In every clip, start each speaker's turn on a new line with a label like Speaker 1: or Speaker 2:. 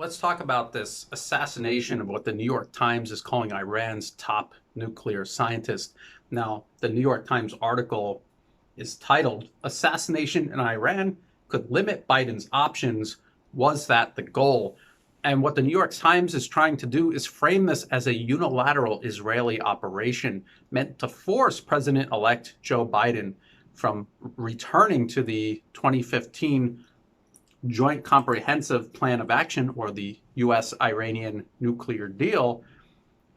Speaker 1: Let's talk about this assassination of what the New York Times is calling Iran's top nuclear scientist. Now, the New York Times article is titled Assassination in Iran Could Limit Biden's Options. Was that the goal? And what the New York Times is trying to do is frame this as a unilateral Israeli operation meant to force President-elect Joe Biden from returning to the 2015 Joint Comprehensive Plan of Action, or the US-Iranian nuclear deal,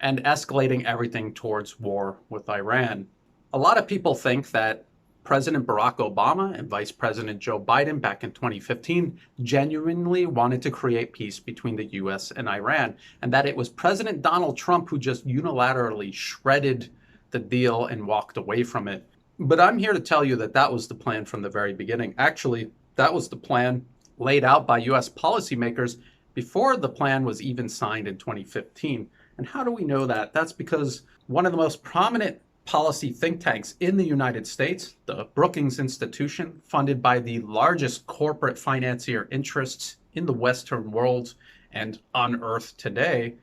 Speaker 1: and escalating everything towards war with Iran. A lot of people think that President Barack Obama and Vice President Joe Biden back in 2015 genuinely wanted to create peace between the US and Iran, and that it was President Donald Trump who just unilaterally shredded the deal and walked away from it. But I'm here to tell you that that was the plan from the very beginning. Actually, that was the plan laid out by US policymakers before the plan was even signed in 2015. And how do we know that? That's because one of the most prominent policy think tanks in the United States, the Brookings institution, funded by the largest corporate financier interests in the Western world and on Earth today,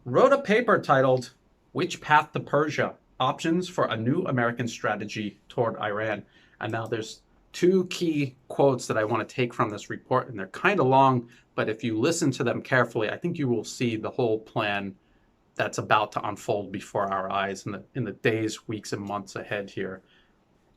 Speaker 1: wrote a paper titled Which Path to Persia? Options for a New American Strategy Toward Iran. And now there's two key quotes that I want to take from this report, and they're kind of long, but if you listen to them carefully, I think you will see the whole plan that's about to unfold before our eyes in the days, weeks, and months ahead here.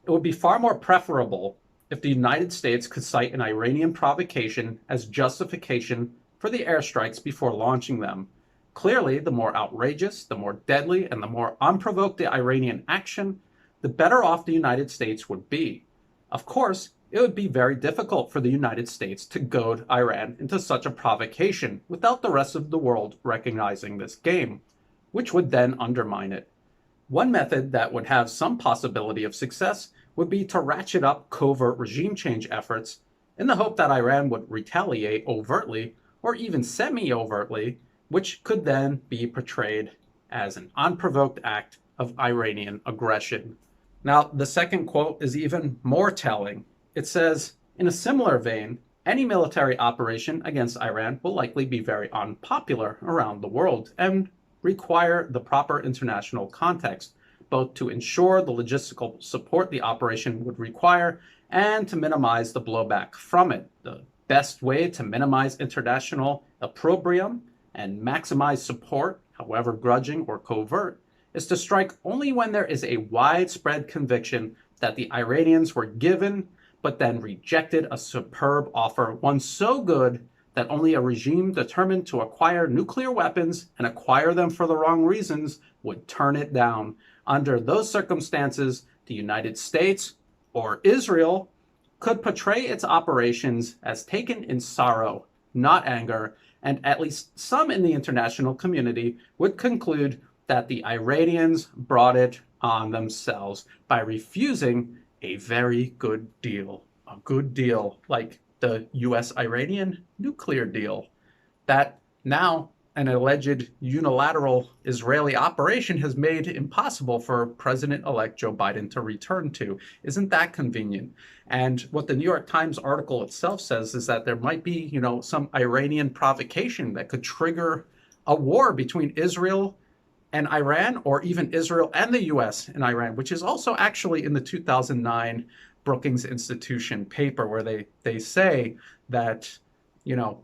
Speaker 1: It would be far more preferable if the United States could cite an Iranian provocation as justification for the airstrikes before launching them. Clearly, the more outrageous, the more deadly, and the more unprovoked the Iranian action, the better off the United States would be. Of course, it would be very difficult for the United States to goad Iran into such a provocation without the rest of the world recognizing this game, which would then undermine it. One method that would have some possibility of success would be to ratchet up covert regime change efforts in the hope that Iran would retaliate overtly or even semi-overtly, which could then be portrayed as an unprovoked act of Iranian aggression. Now, the second quote is even more telling. It says, in a similar vein, any military operation against Iran will likely be very unpopular around the world and require the proper international context, both to ensure the logistical support the operation would require and to minimize the blowback from it. The best way to minimize international opprobrium and maximize support, however grudging or covert, is to strike only when there is a widespread conviction that the Iranians were given but then rejected a superb offer, one so good that only a regime determined to acquire nuclear weapons and acquire them for the wrong reasons would turn it down. Under those circumstances, the United States or Israel could portray its operations as taken in sorrow, not anger, and at least some in the international community would conclude that the Iranians brought it on themselves by refusing a very good deal. A good deal like the US-Iranian nuclear deal that now an alleged unilateral Israeli operation has made impossible for President-elect Joe Biden to return to. Isn't that convenient? And what the New York Times article itself says is that there might be, some Iranian provocation that could trigger a war between Israel and Iran, or even Israel and the US and Iran, which is also actually in the 2009 Brookings Institution paper, where they say that,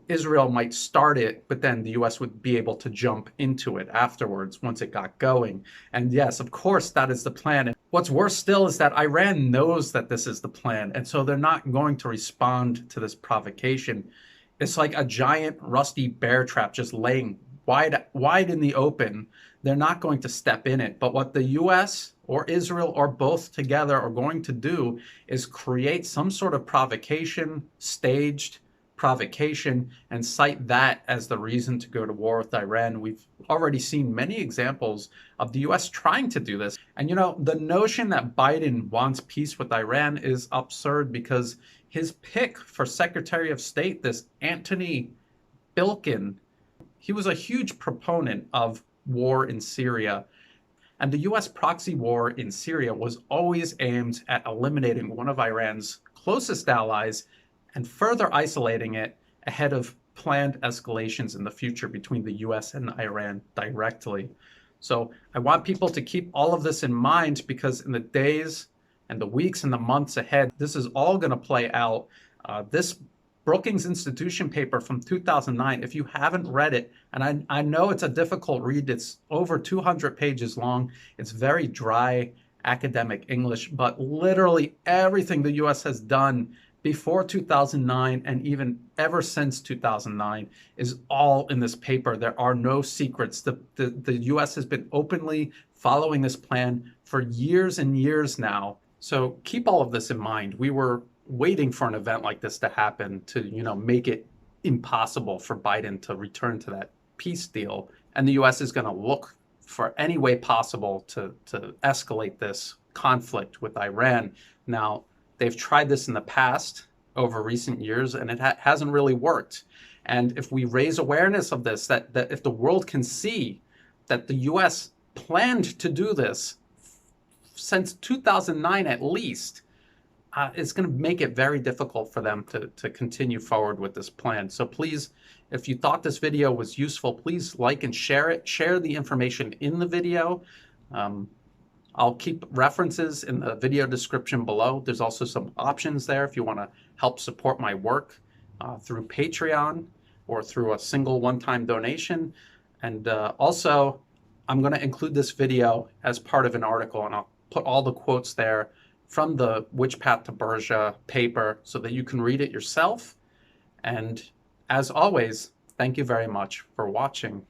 Speaker 1: Israel might start it, but then the US would be able to jump into it afterwards once it got going. And yes, of course, that is the plan. And what's worse still is that Iran knows that this is the plan, and so they're not going to respond to this provocation. It's like a giant rusty bear trap just laying wide in the open. They're not going to step in it. But what the US or Israel or both together are going to do is create some sort of provocation, staged provocation, and cite that as the reason to go to war with Iran. We've already seen many examples of the US trying to do this. And the notion that Biden wants peace with Iran is absurd, because his pick for Secretary of State, this Antony Blinken, he was a huge proponent of war in Syria. And the US proxy war in Syria was always aimed at eliminating one of Iran's closest allies and further isolating it ahead of planned escalations in the future between the US and Iran directly. So I want people to keep all of this in mind, because in the days and the weeks and the months ahead, this is all going to play out. This Brookings Institution paper from 2009, if you haven't read it, and I know it's a difficult read, it's over 200 pages long, it's very dry academic English, but literally everything the US has done before 2009 and even ever since 2009 is all in this paper. There are no secrets. The US has been openly following this plan for years and years now. So keep all of this in mind. We were waiting for an event like this to happen to, make it impossible for Biden to return to that peace deal. And the US is going to look for any way possible to escalate this conflict with Iran. Now, they've tried this in the past over recent years, and it hasn't really worked. And if we raise awareness of this, that if the world can see that the US planned to do this since 2009 at least, it's going to make it very difficult for them to continue forward with this plan. So please, if you thought this video was useful, please like and share it. Share the information in the video. I'll keep references in the video description below. There's also some options there if you want to help support my work through Patreon or through a single one-time donation. And also, I'm going to include this video as part of an article, and I'll put all the quotes there from the Which Path to Persia paper so that you can read it yourself. And as always, thank you very much for watching.